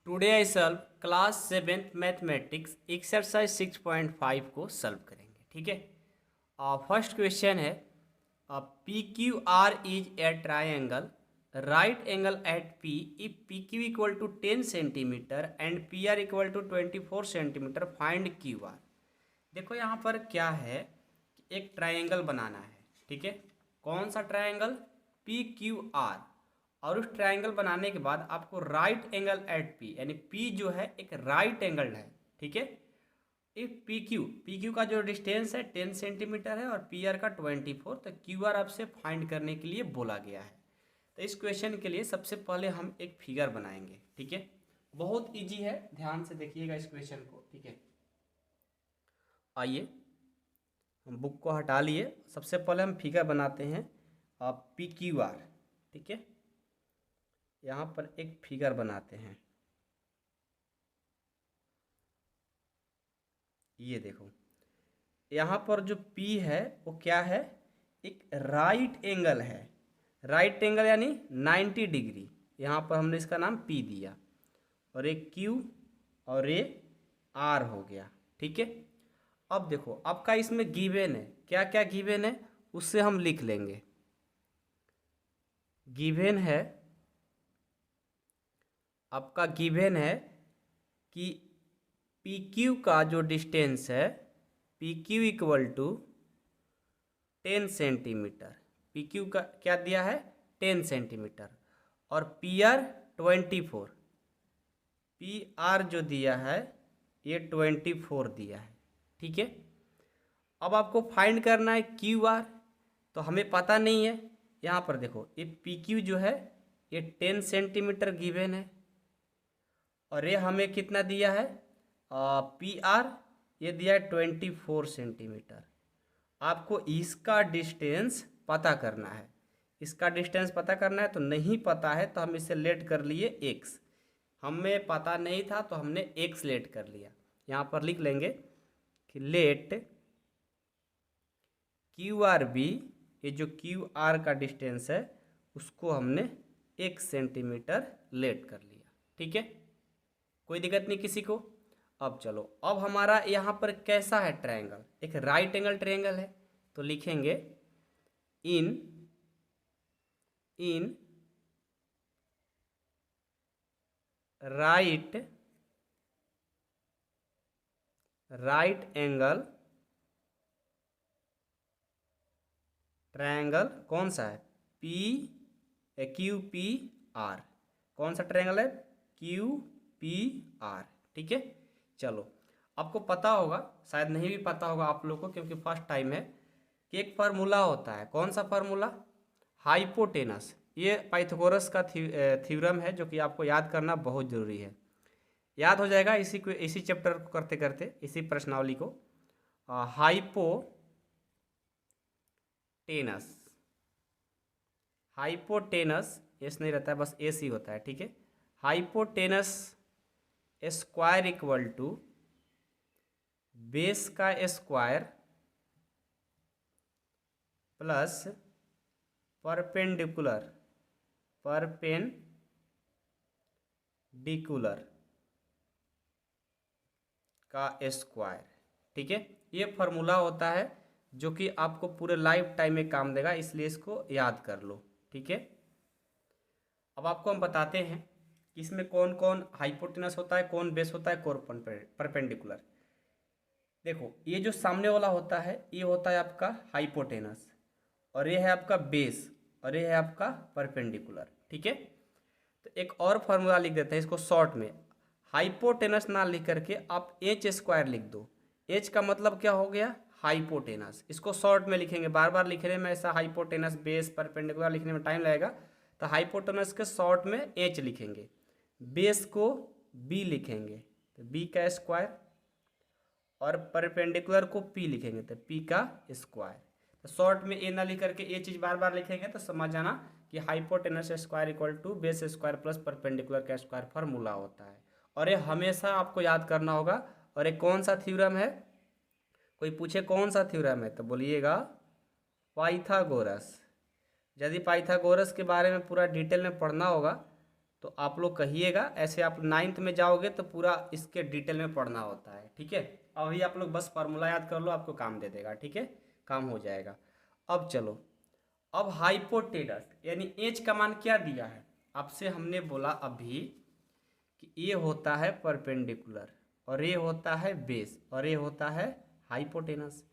Today I solve class 7th mathematics exercise 6.5 को solve करेंगे। ठीक है। फर्स्ट क्वेश्चन है P Q R is a triangle right angle at P if P Q equal to 10 centimetre and P R equal to 24 centimetre find Q R. देखो यहाँ पर क्या है, एक ट्राइंगल बनाना है। ठीक है। कौन सा ट्राइंगल? P Q are. और उस ट्राइंगल बनाने के बाद आपको राइट एंगल एट पी, यानी पी जो है एक राइट एंगल है। ठीक है। इफ पी क्यू का जो डिस्टेंस है 10 सेंटीमीटर है और पी आर का 24, तो क्यू आर आपसे फाइंड करने के लिए बोला गया है। तो इस क्वेश्चन के लिए सबसे पहले हम एक फिगर बनाएंगे। ठीक है। बहुत इजी है, ध्यान से देखिएगा इस क्वेश्चन को। ठीक है। आइए हम बुक को हटा लिए, सबसे पहले हम फिगर बनाते हैं पी क्यू आर। ठीक है। यहाँ पर एक फिगर बनाते हैं। ये देखो, यहाँ पर जो P है वो क्या है? एक राइट एंगल है। राइट एंगल यानी 90 डिग्री। यहाँ पर हमने इसका नाम P दिया, और एक Q और ये R हो गया। ठीक है। अब देखो आपका इसमें गिवन है, क्या क्या गिवन है उससे हम लिख लेंगे। गिवन है, आपका गिवन है कि पी क्यू का जो डिस्टेंस है, P Q equal to 10 centimetre. P Q का क्या दिया है? 10 सेंटीमीटर। और पी आर 24। पी आर जो दिया है ये 24 दिया है। ठीक है। अब आपको फाइंड करना है क्यू आर, तो हमें पता नहीं है। यहाँ पर देखो ये पी क्यू जो है ये 10 सेंटीमीटर गिवन है, और ये हमें कितना दिया है? पी आर ये दिया है 24 सेंटीमीटर। आपको इसका डिस्टेंस पता करना है। इसका डिस्टेंस पता करना है, तो नहीं पता है तो हम इसे लेट कर लिए x। हमें पता नहीं था तो हमने x लेट कर लिया। यहाँ पर लिख लेंगे कि लेट क्यू आर बी, ये जो क्यू आर का डिस्टेंस है उसको हमने 1 सेंटीमीटर लेट कर लिया। ठीक है। कोई दिक्कत नहीं किसी को। अब चलो, अब हमारा यहाँ पर कैसा है ट्रायंगल? एक राइट एंगल ट्रायंगल है, तो लिखेंगे इन राइट एंगल ट्रायंगल कौन सा है? P Q P R. कौन सा ट्रायंगल है? Q P R. ठीक है। चलो, आपको पता होगा, शायद नहीं भी पता होगा आप लोगों को क्योंकि फर्स्ट टाइम है, कि एक फार्मूला होता है। कौन सा फार्मूला? हाइपोटेनस। ये पाइथागोरस का थ्योरम है जो कि आपको याद करना बहुत ज़रूरी है। याद हो जाएगा इसी चैप्टर को करते करते, इसी प्रश्नावली को। हाइपोटेनस, हाइपोटेनस एस नहीं रहता है, बस एस ही होता है। ठीक है। Hypotenuse square equal to base का स्क्वायर प्लस परपेंडिकुलर का स्क्वायर। ठीक है। ये फार्मूला होता है जो कि आपको पूरे लाइफ टाइम में काम देगा, इसलिए इसको याद कर लो। ठीक है। अब आपको हम बताते हैं कि इसमें कौन कौन हाइपोटेनस होता है, कौन बेस होता है, कौन परपेंडिकुलर। देखो, ये जो सामने वाला होता है ये होता है आपका हाइपोटेनस, और ये है आपका बेस, और ये है आपका परपेंडिकुलर। ठीक है। तो एक और फार्मूला लिख देते हैं इसको शॉर्ट में। हाइपोटेनस ना लिख करके आप एच स्क्वायर लिख दो। एच का मतलब क्या हो गया? हाइपोटेनस। इसको शॉर्ट में लिखेंगे, बार बार लिखने में ऐसा हाइपोटेनस बेस परपेंडिकुलर लिखने में टाइम लगेगा, तो हाइपोटेनस के शॉर्ट में एच लिखेंगे, बेस को बी लिखेंगे तो बी का स्क्वायर, और परपेंडिकुलर को पी लिखेंगे तो पी का स्क्वायर। तो शॉर्ट में ए ना लिख करके ये चीज़ बार बार लिखेंगे तो समझ जाना कि hypotenuse square equal to base square plus perpendicular का स्क्वायर फार्मूला होता है। और ये हमेशा आपको याद करना होगा। और ये कौन सा थ्योरम है? कोई पूछे कौन सा थ्योरम है तो बोलिएगा पाइथागोरस। यदि पाइथागोरस के बारे में पूरा डिटेल में पढ़ना होगा तो आप लोग कहिएगा, ऐसे आप 9th में जाओगे तो पूरा इसके डिटेल में पढ़ना होता है, ठीक है। अभी आप लोग बस फार्मूला याद कर लो, आपको काम दे देगा, ठीक है, काम हो जाएगा। अब चलो, अब हाइपोटेनस यानी एच का मान क्या दिया है आपसे, हमने बोला अभी कि ये होता है परपेंडिकुलर और ये होता है बेस और ये होता है हाइपोटेनस।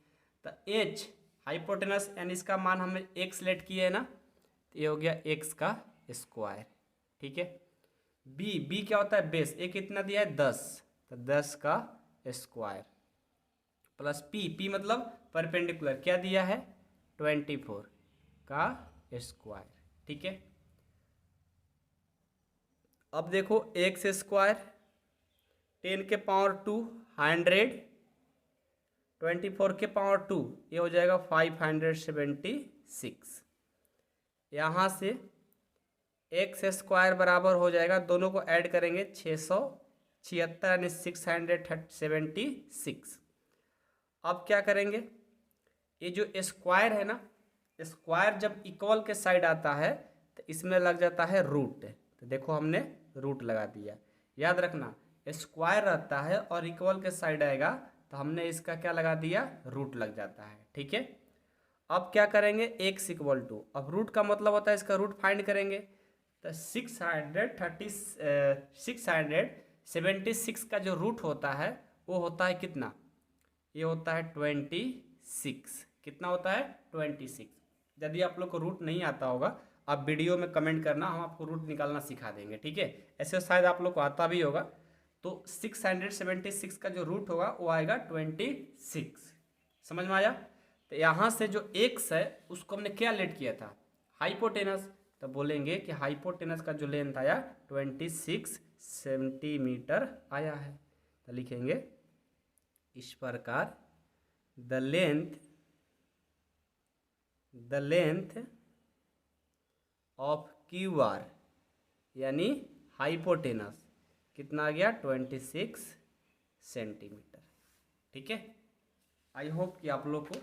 तो एच हाइपोटेनस यानी इसका मान हमने एक्स लेट किए है ना, तो ये हो गया एक्स का स्क्वायर, ठीक है। बी बी क्या होता है बेस, ए कितना दिया है 10, तो 10 का स्क्वायर प्लस पी पी मतलब परपेंडिकुलर क्या दिया है 24 का स्क्वायर, ठीक है। अब देखो एक्स स्क्वायर 10 के पावर 2 100, 24 के पावर 2 ये हो जाएगा 576। यहाँ से एक्स स्क्वायर बराबर हो जाएगा, दोनों को ऐड करेंगे 676 यानी 676। अब क्या करेंगे, ये जो स्क्वायर है ना, स्क्वायर जब इक्वल के साइड आता है तो इसमें लग जाता है रूट, तो देखो हमने रूट लगा दिया। याद रखना स्क्वायर रहता है और इक्वल के साइड आएगा तो हमने इसका क्या लगा दिया, रूट लग जाता है, ठीक है। अब क्या करेंगे एक्स इक्वल टू, अब रूट का मतलब होता है इसका रूट फाइंड करेंगे, तो 676 का जो रूट होता है वो होता है कितना, ये होता है 26। कितना होता है 26। यदि आप लोग को रूट नहीं आता होगा आप वीडियो में कमेंट करना, हम आपको रूट निकालना सिखा देंगे, ठीक है। ऐसे शायद आप लोग को आता भी होगा। तो 676 का जो रूट होगा वो आएगा 26, समझ में आया। तो यहाँ से जो एक्स है उसको हमने क्या लेट किया था हाइपोटेनस, तो बोलेंगे कि हाइपोटेनस का जो लेंथ आया 26 सेंटीमीटर आया है। तो लिखेंगे इस प्रकार the length of Q R यानी हाइपोटेनस कितना आ गया 26 सेंटीमीटर, ठीक है। आई होप कि आप लोग को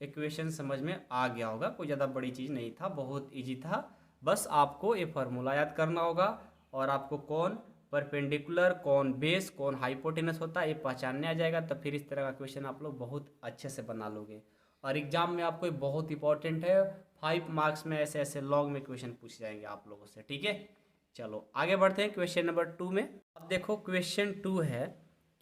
इक्वेशन समझ में आ गया होगा, कोई ज़्यादा बड़ी चीज़ नहीं था, बहुत इजी था। बस आपको ये फार्मूला याद करना होगा और आपको कौन परपेंडिकुलर कौन बेस कौन हाइपोटेनस होता है ये पहचानने आ जाएगा, तो फिर इस तरह का क्वेश्चन आप लोग बहुत अच्छे से बना लोगे। और एग्जाम में आपको बहुत इंपॉर्टेंट है, 5 मार्क्स में ऐसे ऐसे लॉन्ग में क्वेश्चन पूछ जाएंगे आप लोगों से, ठीक है। चलो आगे बढ़ते हैं क्वेश्चन नंबर 2 में। अब देखो क्वेश्चन 2 है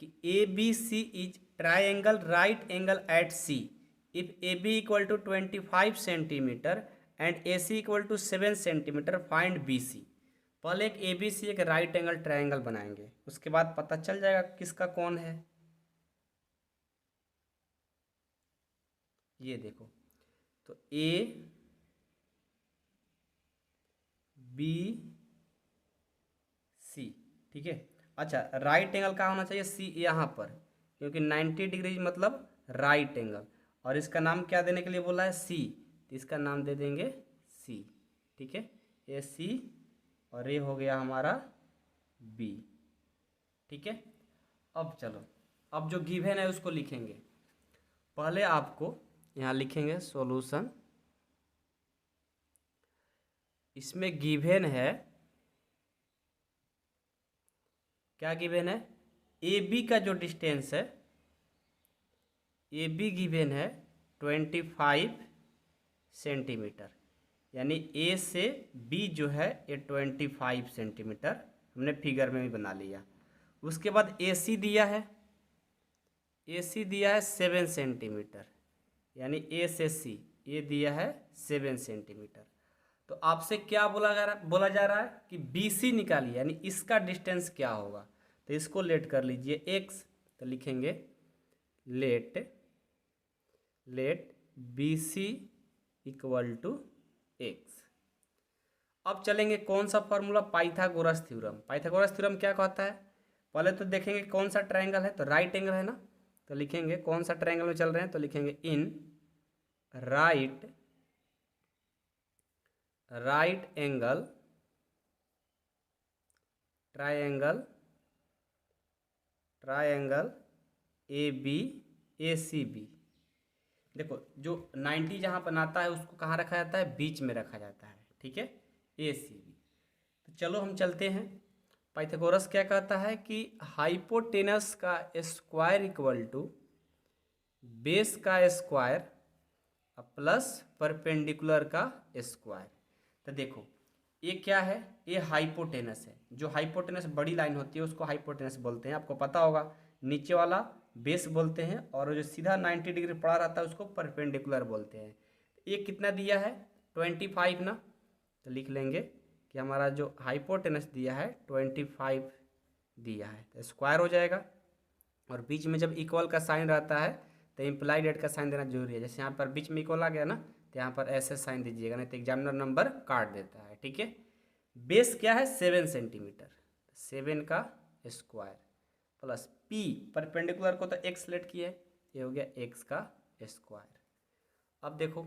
कि A B C is triangle right angle at C if A B equal to 25 centimetre and A C equal to 7 centimetre find B C. पहले एक ए बी सी एक राइट एंगल ट्राइंगल बनाएंगे, उसके बाद पता चल जाएगा किसका कौन है। ये देखो, तो ए बी सी, ठीक है। अच्छा राइट एंगल कहाँ होना चाहिए, सी यहाँ पर, क्योंकि 90 डिग्री मतलब राइट एंगल, और इसका नाम क्या देने के लिए बोला है सी, तो इसका नाम दे देंगे सी, ठीक है। ये सी और ये हो गया हमारा बी, ठीक है। अब चलो, अब जो गिवन है उसको लिखेंगे। पहले आपको यहाँ लिखेंगे सॉल्यूशन, इसमें गिवन है, क्या गिवन है, ए बी का जो डिस्टेंस है, ए बी गिवन है 25 सेंटीमीटर, यानी ए से बी जो है ये 25 सेंटीमीटर हमने फिगर में भी बना लिया। उसके बाद ए सी दिया है, ए सी दिया है 7 सेंटीमीटर, यानी ए से सी ये दिया है 7 सेंटीमीटर। तो आपसे क्या बोला जा रहा है कि बी सी निकालिए, यानी इसका डिस्टेंस क्या होगा। तो इसको लेट कर लीजिए एक्स, तो लिखेंगे let B C equal to X. अब चलेंगे कौन सा formula, Pythagoras theorem. Pythagoras theorem क्या कहता है, पहले तो देखेंगे कौन सा ट्रायंगल है, तो राइट एंगल है ना, तो लिखेंगे कौन सा ट्रायंगल में चल रहे हैं, तो लिखेंगे in right angle triangle A C B. देखो जो 90 जहाँ बनाता है उसको कहाँ रखा जाता है, बीच में रखा जाता है, ठीक है, ए सी बी। तो चलो हम चलते हैं। पाइथागोरस क्या कहता है कि हाइपोटेनस का स्क्वायर इक्वल टू बेस का स्क्वायर प्लस परपेंडिकुलर का स्क्वायर। तो देखो ये क्या है, ये हाइपोटेनस है। जो हाइपोटेनस बड़ी लाइन होती है उसको हाइपोटेनस बोलते हैं, आपको पता होगा। नीचे वाला बेस बोलते हैं और जो सीधा 90 डिग्री पड़ा रहता है उसको परपेंडिकुलर बोलते हैं। ये कितना दिया है 25 ना, तो लिख लेंगे कि हमारा जो हाइपोटेनस दिया है 25 दिया है, तो स्क्वायर हो जाएगा। और बीच में जब इक्वल का साइन रहता है तो इम्प्लाइड एट का साइन देना जरूरी है। जैसे यहाँ पर बीच में इक्वल आ गया ना, तो यहाँ पर ऐसे साइन दीजिएगा, नहीं तो एग्जामिनर नंबर काट देता है। ठीक है, बेस क्या है 7 सेंटीमीटर, 7 का स्क्वायर प्लस पी, परपेंडिकुलर को तो एक्स लेट किया है, ये हो गया एक्स का स्क्वायर। अब देखो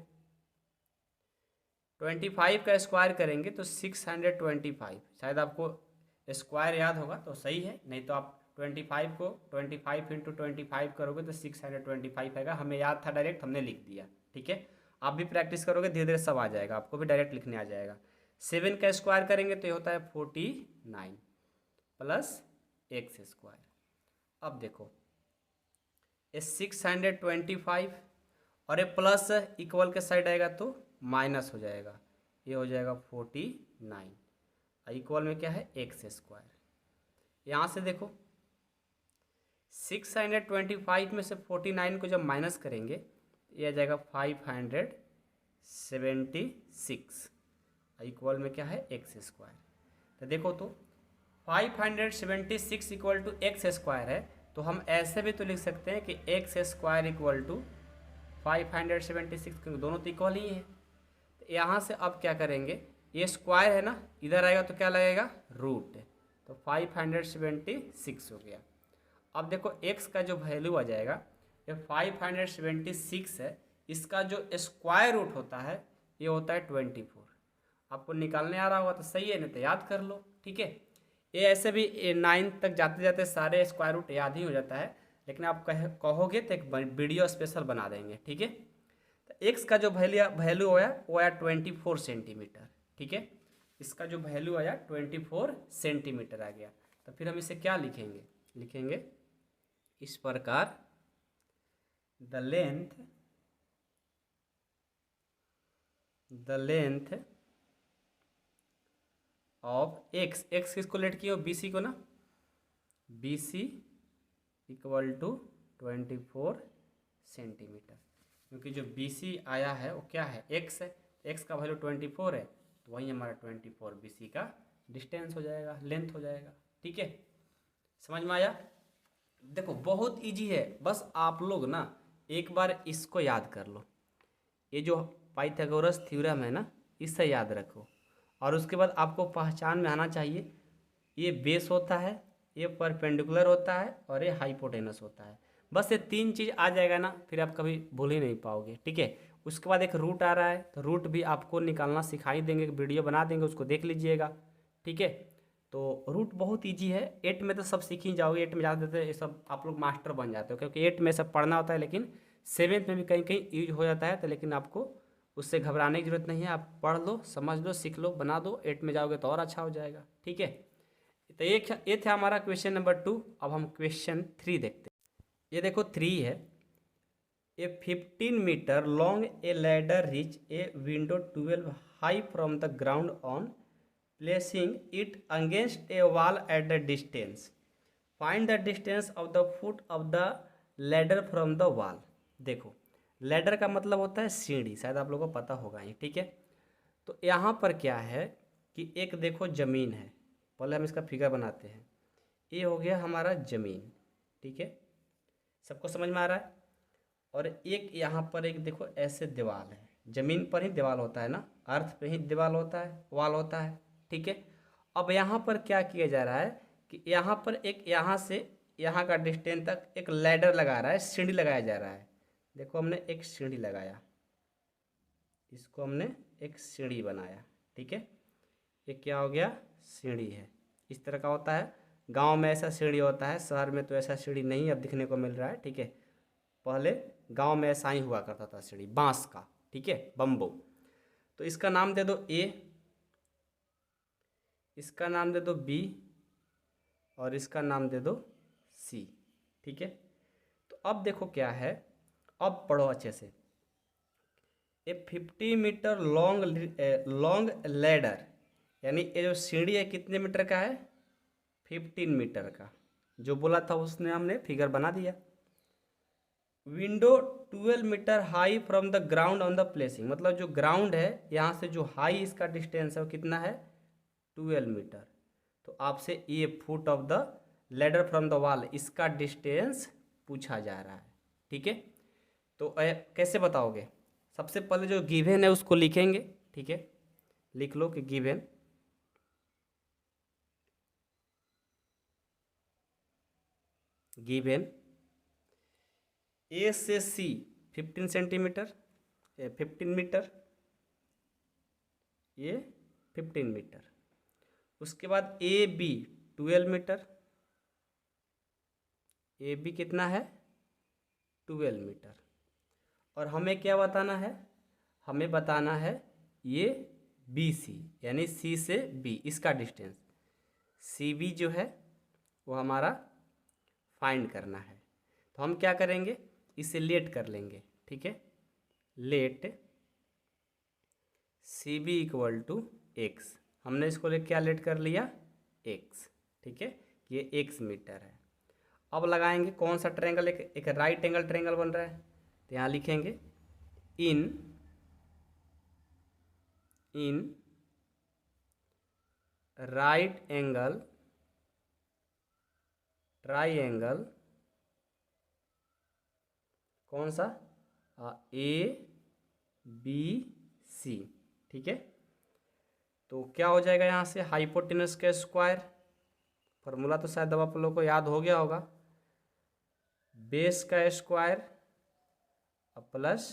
25 का स्क्वायर करेंगे तो 625, शायद आपको स्क्वायर याद होगा तो सही है, नहीं तो आप 25 को 25 इंटू 25 करोगे तो 625 आएगा। हमें याद था डायरेक्ट हमने लिख दिया। ठीक है, आप भी प्रैक्टिस करोगे धीरे धीरे सब आ जाएगा, आपको भी डायरेक्ट लिखने आ जाएगा। 7 का स्क्वायर करेंगे तो ये होता है 49 प्लस एक्स स्क्वायर। अब देखो ये 625 और ये प्लस इक्वल के साइड आएगा तो माइनस हो जाएगा, ये हो जाएगा 49। इक्वल में क्या है एक्स स्क्वायर। यहाँ से देखो 625 में से 49 को जब माइनस करेंगे ये आ जाएगा 576, इक्वल में क्या है एक्स स्क्वायर। तो देखो तो 576 इक्वल टू एक्स स्क्वायर है, तो हम ऐसे भी तो लिख सकते हैं कि एक्स स्क्वायर इक्वल टू 576, क्योंकि दोनों तो इक्वल ही है। तो यहाँ से अब क्या करेंगे, ये स्क्वायर है ना, इधर आएगा तो क्या लगेगा रूट, तो 576 हो गया। अब देखो x का जो वैल्यू आ जाएगा ये 576 है, इसका जो स्क्वायर रूट होता है ये होता है 24। आपको निकालने आ रहा होगा तो सही है, नहीं तो याद कर लो। ठीक है, ये ऐसे भी 9 तक जाते जाते सारे स्क्वायर रूट याद ही हो जाता है, लेकिन आप कहोगे तो एक वीडियो स्पेशल बना देंगे। ठीक है, तो x का जो वैल्यू आया वो आया 24 सेंटीमीटर। ठीक है, इसका जो वैल्यू आया 24 सेंटीमीटर आ गया। तो फिर हम इसे क्या लिखेंगे, लिखेंगे इस प्रकार, the length of x, x किसको लेट किया हो बीसी को ना, बीसी इक्वल टू 24 सेंटीमीटर, क्योंकि जो बीसी आया है वो क्या है एक्स है, एक्स का वैल्यू 24 है, तो वही हमारा 24 बीसी का डिस्टेंस हो जाएगा, लेंथ हो जाएगा। ठीक है, समझ में आया। देखो बहुत इजी है, बस आप लोग ना एक बार इसको याद कर लो, ये जो पाइथागोरस थ्योरम है ना इससे याद रखो, और उसके बाद आपको पहचान में आना चाहिए ये बेस होता है, ये परपेंडिकुलर होता है और ये हाइपोटेनस होता है। बस ये 3 चीज़ आ जाएगा ना फिर आप कभी भूल ही नहीं पाओगे। ठीक है, उसके बाद एक रूट आ रहा है, तो रूट भी आपको निकालना सिखाई देंगे, वीडियो बना देंगे, उसको देख लीजिएगा। ठीक है, तो रूट बहुत इजी है, 8 में तो सब सीख ही जाओगे, 8 में ज़्यादा देते ये सब आप लोग मास्टर बन जाते हो, क्योंकि 8 में सब पढ़ना होता है, लेकिन 7th में भी कहीं कहीं यूज हो जाता है। तो लेकिन आपको उससे घबराने की जरूरत नहीं है, आप पढ़ लो, समझ लो, सीख लो, बना दो, 8 में जाओगे तो और अच्छा हो जाएगा। ठीक है, तो ये था हमारा क्वेश्चन नंबर 2। अब हम क्वेश्चन 3 देखते हैं। ये देखो 3 है, a 15 metre long a ladder reach a window 12 high from the ground on placing it against a wall at the distance, find the distance of the foot of the ladder from the wall. देखो ladder का मतलब होता है सीढ़ी, शायद आप लोगों को पता होगा ये। ठीक है, तो यहाँ पर क्या है कि एक देखो ज़मीन है, पहले हम इसका फिगर बनाते हैं, ये हो गया हमारा ज़मीन। ठीक है, सबको समझ में आ रहा है। और एक यहाँ पर एक देखो ऐसे दीवार है, ज़मीन पर ही दीवार होता है ना, अर्थ पे ही दीवार होता है, वॉल होता है। ठीक है, अब यहाँ पर क्या किया जा रहा है कि यहाँ पर एक यहाँ से यहाँ का डिस्टेंस तक एक लैडर लगा रहा है, सीढ़ी लगाया जा रहा है। देखो हमने एक सीढ़ी लगाया, इसको हमने एक सीढ़ी बनाया। ठीक है, ये क्या हो गया सीढ़ी है, इस तरह का होता है। गांव में ऐसा सीढ़ी होता है, शहर में तो ऐसा सीढ़ी नहीं अब दिखने को मिल रहा है। ठीक है, पहले गांव में ऐसा ही हुआ करता था सीढ़ी, बांस का। ठीक है, बम्बो। तो इसका नाम दे दो ए, इसका नाम दे दो बी और इसका नाम दे दो सी। ठीक है, तो अब देखो क्या है, अब पढ़ो अच्छे से। ए 50 मीटर लॉन्ग लैडर, यानी ये जो सीढ़ी है कितने मीटर का है, 15 मीटर का। जो बोला था उसने हमने फिगर बना दिया। Window 12 metre high from the ground on the placing, मतलब जो ग्राउंड है यहाँ से जो हाई इसका डिस्टेंस है वो कितना है, 12 मीटर। तो आपसे ये foot of the ladder from the wall, इसका डिस्टेंस पूछा जा रहा है। ठीक है, तो कैसे बताओगे, सबसे पहले जो गिवन है उसको लिखेंगे। ठीक है, लिख लो कि गिवन ए से सी 15 सेंटीमीटर, 15 मीटर, ये 15 मीटर। उसके बाद A B 12 metre, A B कितना है, 12 मीटर। और हमें क्या बताना है, हमें बताना है ये बी सी, यानी सी से बी इसका डिस्टेंस, सी बी जो है वो हमारा फाइंड करना है। तो हम क्या करेंगे, इसे लेट कर लेंगे। ठीक है, let C B equal to X, हमने इसको क्या लेट कर लिया, एक्स। ठीक है, ये एक्स मीटर है। अब लगाएंगे कौन सा ट्रायंगल, एक राइट एंगल ट्रायंगल बन रहा है, तो यहाँ लिखेंगे इन राइट एंगल ट्राइंगल, कौन सा, ए बी सी। ठीक है, तो क्या हो जाएगा यहाँ से, हाइपोटेनस का स्क्वायर, फॉर्मूला तो शायद अब आप लोगों को याद हो गया होगा, बेस का स्क्वायर प्लस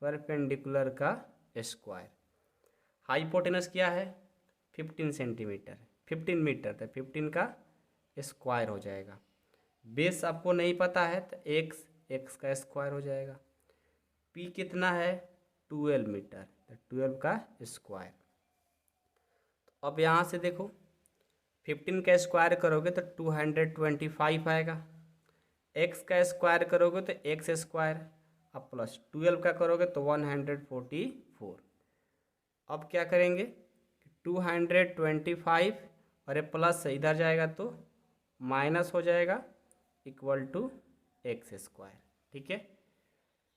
परपेंडिकुलर का स्क्वायर। हाइपोटेनस क्या है, 15 सेंटीमीटर, 15 मीटर, तो 15 का स्क्वायर हो जाएगा। बेस आपको नहीं पता है तो एक्स का स्क्वायर हो जाएगा। पी कितना है, 12 मीटर, तो 12 का स्क्वायर। तो अब यहाँ से देखो 15 का स्क्वायर करोगे तो 225 आएगा, एक्स का स्क्वायर करोगे तो एक्स स्क्वायर, अब प्लस 12 का करोगे तो 144। अब क्या करेंगे, 225 और ये प्लस इधर जाएगा तो माइनस हो जाएगा, इक्वल टू एक्स स्क्वायर। ठीक है,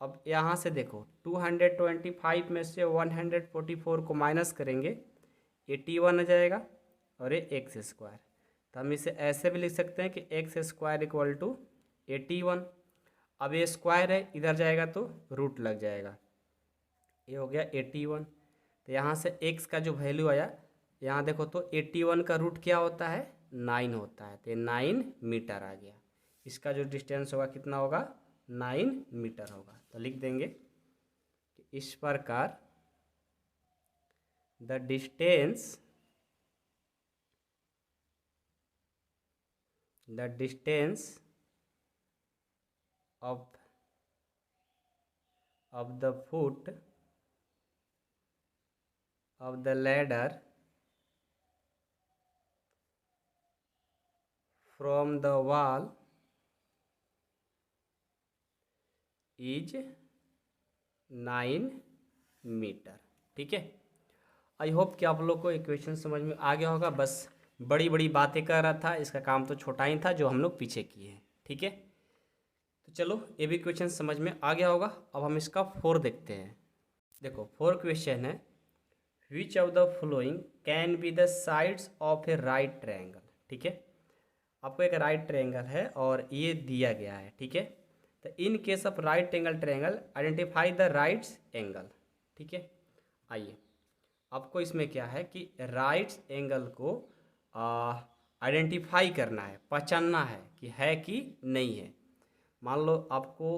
अब यहाँ से देखो 225 में से 144 को माइनस करेंगे, 81 आ जाएगा और ये एक्स स्क्वायर। तो हम इसे ऐसे भी लिख सकते हैं कि एक्स स्क्वायर इक्वल टू 81। अब ये स्क्वायर है, इधर जाएगा तो रूट लग जाएगा, ये हो गया 81। तो यहाँ से एक्स का जो वैल्यू आया, यहाँ देखो तो 81 का रूट क्या होता है, 9 होता है, तो 9 मीटर आ गया। इसका जो डिस्टेंस होगा कितना होगा, 9 मीटर होगा। तो लिख देंगे कि इस प्रकार the distance of the foot of the ladder from the wall is 9 metre. ठीक है, आई होप कि आप लोग को इक्वेशन समझ में आ गया होगा। बस बड़ी बड़ी बातें कर रहा था, इसका काम तो छोटा ही था जो हम लोग पीछे किए हैं। ठीक है, तो चलो ये भी क्वेश्चन समझ में आ गया होगा। अब हम इसका 4 देखते हैं। देखो 4 क्वेश्चन है, which of the following can be the sides of A right triangle. ठीक है, आपको एक राइट ट्रायंगल है और ये दिया गया है। ठीक है, तो in case of right angle triangle identify the rights angle. ठीक है, आइए आपको इसमें क्या है कि राइट्स एंगल को आइडेंटिफाई करना है, पहचानना है कि नहीं है। मान लो आपको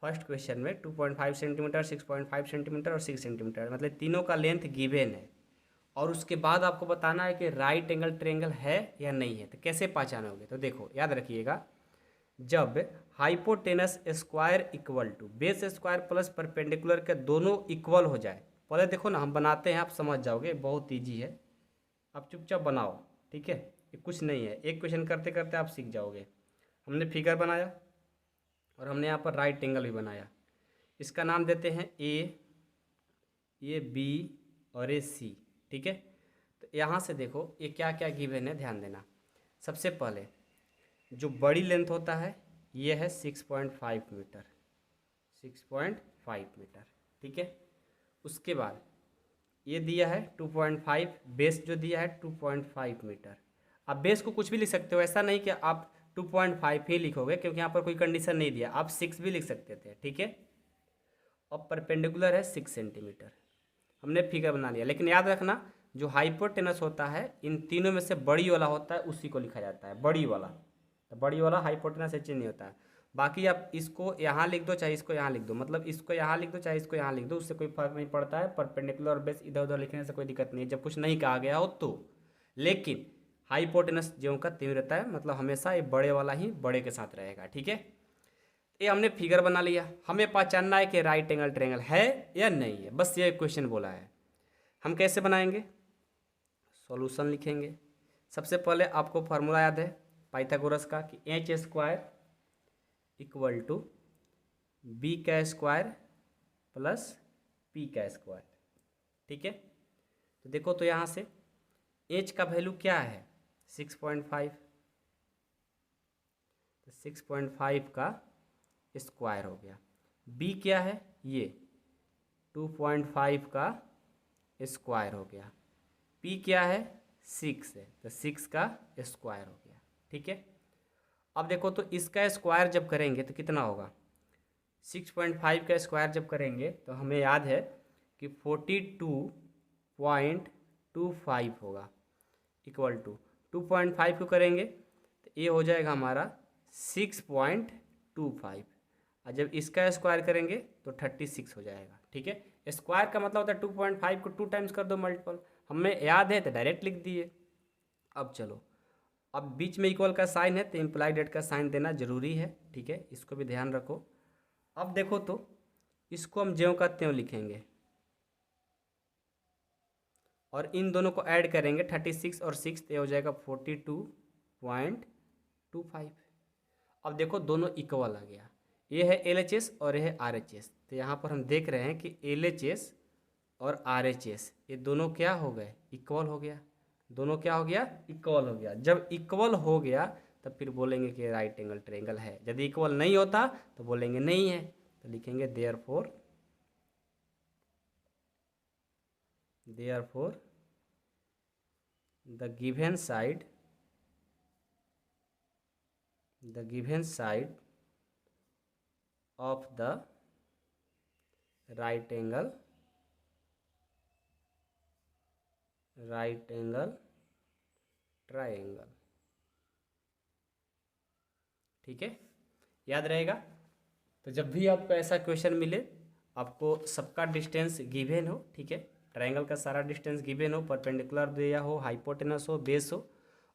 फर्स्ट क्वेश्चन में 2.5 सेंटीमीटर, 6.5 सेंटीमीटर और 6 सेंटीमीटर, मतलब तीनों का लेंथ गिवन है, और उसके बाद आपको बताना है कि राइट एंगल ट्रायंगल है या नहीं है। तो कैसे पहचानोगे, तो देखो याद रखिएगा, जब hypotenuse square equal to base square plus perpendicular के दोनों इक्वल हो जाए, पहले देखो ना हम बनाते हैं, आप समझ जाओगे, बहुत ईजी है। आप चुपचाप बनाओ, ठीक है। ये कुछ नहीं है, एक क्वेश्चन करते करते आप सीख जाओगे। हमने फिगर बनाया और हमने यहाँ पर राइट एंगल भी बनाया। इसका नाम देते हैं ए, ये बी और ये सी, ठीक है। तो यहाँ से देखो ये क्या क्या गिवन है, ध्यान देना। सबसे पहले जो बड़ी लेंथ होता है ये है 6.5 मीटर, 6.5 मीटर, ठीक है। उसके बाद ये दिया है 2.5, बेस जो दिया है 2.5 मीटर। आप बेस को कुछ भी लिख सकते हो, ऐसा नहीं कि आप 2.5 ही लिखोगे, क्योंकि यहाँ पर कोई कंडीशन नहीं दिया, आप 6 भी लिख सकते थे, ठीक है। और परपेंडिकुलर है 6 सेंटीमीटर। हमने फिगर बना लिया, लेकिन याद रखना जो हाइपोटेनस होता है इन तीनों में से बड़ी वाला होता है उसी को लिखा जाता है, बड़ी वाला। तो बड़ी वाला हाइपोटेनस से चेंज नहीं होता है। बाकी आप इसको यहाँ लिख दो चाहे इसको यहाँ लिख दो, मतलब इसको यहाँ लिख दो चाहे इसको यहाँ लिख दो, उससे कोई फर्क नहीं पड़ता है। परपेंडिकुलर और बेस इधर उधर लिखने से कोई दिक्कत नहीं है जब कुछ नहीं कहा गया हो तो। लेकिन हाइपोटेनस ज्यों का त्यों रहता है, मतलब हमेशा ये बड़े वाला ही बड़े के साथ रहेगा, ठीक है। ये हमने फिगर बना लिया, हमें पहचानना है कि राइट एंगल ट्रायंगल है या नहीं है, बस ये क्वेश्चन बोला है। हम कैसे बनाएंगे, सॉल्यूशन लिखेंगे। सबसे पहले आपको फार्मूला याद है पाइथागोरस का कि H square equal to B का स्क्वायर प्लस पी का स्क्वायर, ठीक है। तो देखो तो यहाँ से एच का वैल्यू क्या है 6.5, तो 6.5 का स्क्वायर हो गया। बी क्या है ये 2.5 का स्क्वायर हो गया। पी क्या है 6 है, तो 6 का स्क्वायर हो गया, ठीक है। अब देखो तो इसका स्क्वायर जब करेंगे तो कितना होगा, 6.5 का स्क्वायर जब करेंगे तो हमें याद है कि 42.25 होगा, इक्वल टू 2.5 को करेंगे तो ये हो जाएगा हमारा 6.25, और जब इसका स्क्वायर करेंगे तो 36 हो जाएगा, ठीक है। स्क्वायर का मतलब होता है 2.5 को 2 टाइम्स कर दो मल्टीपल, हमें याद है तो डायरेक्ट लिख दिए। अब चलो, अब बीच में इक्वल का साइन है तो इम्प्लाइड एट का साइन देना जरूरी है, ठीक है, इसको भी ध्यान रखो। अब देखो तो इसको हम ज्यों का त्यों लिखेंगे और इन दोनों को ऐड करेंगे 36 और 6 तो हो जाएगा 42.25। अब देखो दोनों इक्वल आ गया, ये है LHS और ये है RHS। तो यहाँ पर हम देख रहे हैं कि LHS और RHS ये दोनों क्या हो गए, इक्वल हो गया। दोनों क्या हो गया, इक्वल हो गया। जब इक्वल हो गया तब फिर बोलेंगे कि राइट एंगल ट्रायंगल है। यदि इक्वल नहीं होता तो बोलेंगे नहीं है, तो लिखेंगे therefore the given side of the right angle triangle, ठीक है, याद रहेगा। तो जब भी आपको ऐसा क्वेश्चन मिले, आपको सबका डिस्टेंस गिवन हो, ठीक है, ट्रायंगल का सारा डिस्टेंस गिवन हो, परपेंडिकुलर दिया हो, हाइपोटेनस हो, बेस हो,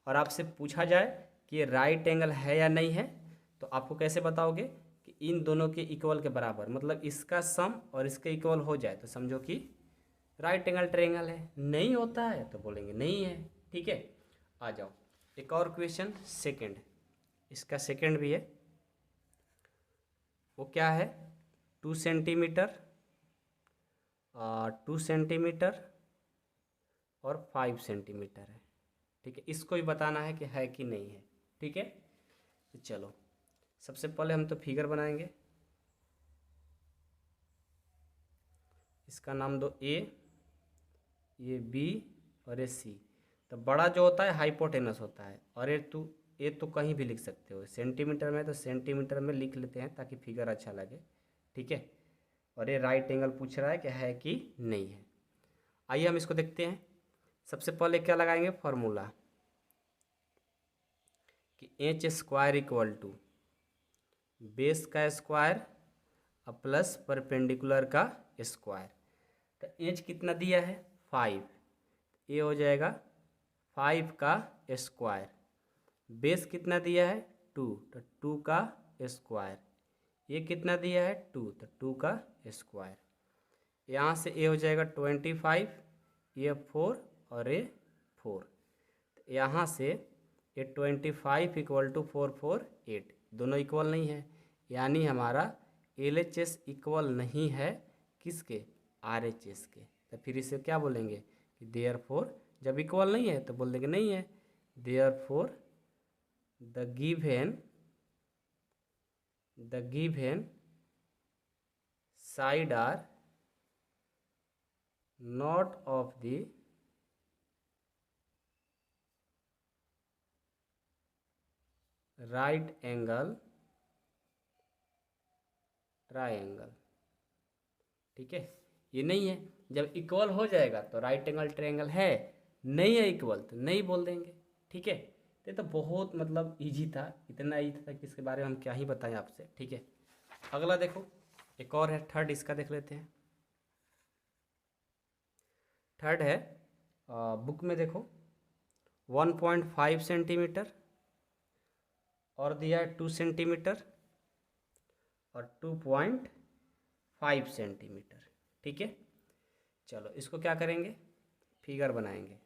और आपसे पूछा जाए कि ये राइट एंगल है या नहीं है, तो आपको कैसे बताओगे कि इन दोनों के इक्वल के बराबर, मतलब इसका सम और इसके इक्वल हो जाए तो समझो कि राइट एंगल ट्रायंगल है। नहीं होता है तो बोलेंगे नहीं है, ठीक है। आ जाओ एक और क्वेश्चन सेकंड, इसका सेकंड भी है। वो क्या है 2 सेंटीमीटर, 2 सेंटीमीटर और 5 सेंटीमीटर है, ठीक है। इसको भी बताना है कि है कि नहीं है, ठीक है। तो चलो सबसे पहले हम तो फिगर बनाएंगे, इसका नाम दो ए, ये बी और ये सी। तो बड़ा जो होता है हाइपोटेनस होता है, और ये तो कहीं भी लिख सकते हो, सेंटीमीटर में तो सेंटीमीटर में लिख लेते हैं ताकि फिगर अच्छा लगे, ठीक है। और ये राइट एंगल पूछ रहा है कि है कि नहीं है। आइए हम इसको देखते हैं। सबसे पहले क्या लगाएंगे फॉर्मूला कि H square equal to base का स्क्वायर और प्लस परपेंडिकुलर का स्क्वायर। तो एच कितना दिया है 5, ये हो जाएगा 5 का स्क्वायर। बेस कितना दिया है 2, तो 2 का स्क्वायर। ये कितना दिया है 2, तो 2 का स्क्वायर। यहाँ से ये हो जाएगा 25, ये 4 और ये 4। तो यहाँ से ये 25 इक्वल टू 448 दोनों इक्वल नहीं है, यानी हमारा LHS इक्वल नहीं है किसके, RHS के। तो फिर इसे क्या बोलेंगे कि देयरफॉर, जब इक्वल नहीं है तो बोल देंगे नहीं है, therefore the given side are not of the right angle triangle. ठीक है, ये नहीं है, जब इक्वल हो जाएगा तो राइट एंगल ट्रायंगल है, नहीं है इक्वल तो नहीं बोल देंगे। ठीक है, तो बहुत मतलब इजी था, इतना इजी था कि इसके बारे में हम क्या ही बताएं आपसे। ठीक है, अगला देखो, एक और है थर्ड, इसका देख लेते हैं। थर्ड है बुक में देखो 1.5 सेंटीमीटर और दिया है 2 सेंटीमीटर और 2.5 सेंटीमीटर। ठीक है, चलो इसको क्या करेंगे, फिगर बनाएंगे।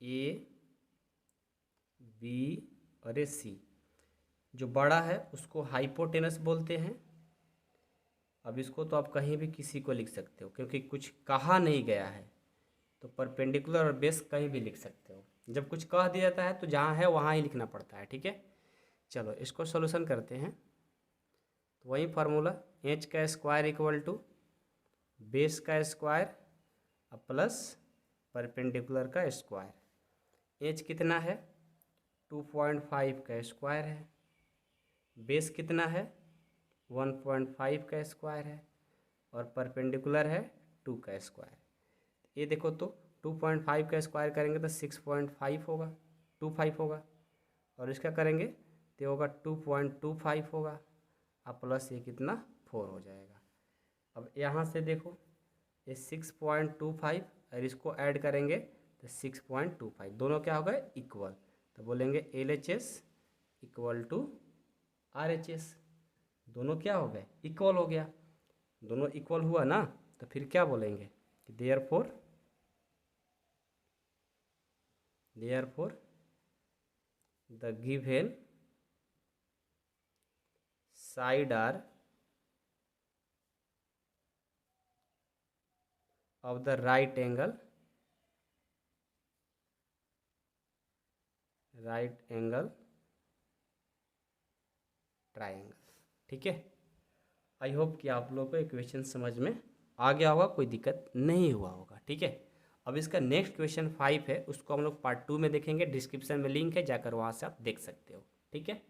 ए बी और ए सी, जो बड़ा है उसको हाइपोटेनस बोलते हैं। अब इसको तो आप कहीं भी किसी को लिख सकते हो, क्योंकि कुछ कहा नहीं गया है तो परपेंडिकुलर और बेस कहीं भी लिख सकते हो। जब कुछ कह दिया जाता है तो जहाँ है वहाँ ही लिखना पड़ता है। ठीक है, चलो इसको सॉल्यूशन करते हैं। तो वही फार्मूला, एच का स्क्वायर इक्वल टू बेस का स्क्वायर प्लस परपेंडिकुलर का स्क्वायर। एच कितना है, 2.5 का स्क्वायर है, बेस कितना है 1.5 का स्क्वायर है, और परपेंडिकुलर है 2 का स्क्वायर। ये देखो तो 2.5 का स्क्वायर करेंगे तो 6.5 होगा, 25 होगा, और इसका करेंगे तो होगा 2.25 होगा, अब प्लस ये कितना 4 हो जाएगा। अब यहाँ से देखो ये 6.25 और इसको ऐड करेंगे तो 6.25, दोनों क्या हो गए इक्वल, तो बोलेंगे LHS इक्वल टू RHS। दोनों क्या हो गए इक्वल हो गया, दोनों इक्वल हुआ ना, तो फिर क्या बोलेंगे कि therefore the given side are of the right angle triangle. ठीक है, आई होप कि आप लोगों को ये क्वेश्चन समझ में आ गया होगा, कोई दिक्कत नहीं हुआ होगा। ठीक है, अब इसका नेक्स्ट क्वेश्चन 5 है, उसको हम लोग पार्ट 2 में देखेंगे, डिस्क्रिप्शन में लिंक है, जाकर वहाँ से आप देख सकते हो। ठीक है,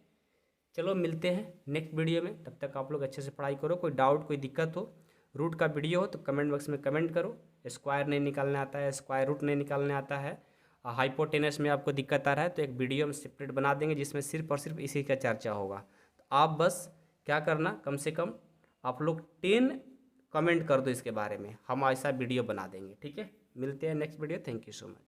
चलो मिलते हैं नेक्स्ट वीडियो में, तब तक आप लोग अच्छे से पढ़ाई करो। कोई डाउट कोई दिक्कत हो, रूट का वीडियो हो तो कमेंट बॉक्स में कमेंट करो। स्क्वायर नहीं निकालने आता है, स्क्वायर रूट नहीं निकालने आता है, हाइपोटेनस में आपको दिक्कत आ रहा है, तो एक वीडियो हम सेपरेट बना देंगे जिसमें सिर्फ और सिर्फ इसी का चर्चा होगा। तो आप बस क्या करना, कम से कम आप लोग 10 कमेंट कर दो इसके बारे में, हम ऐसा वीडियो बना देंगे। ठीक है, मिलते हैं next video, thank you so much.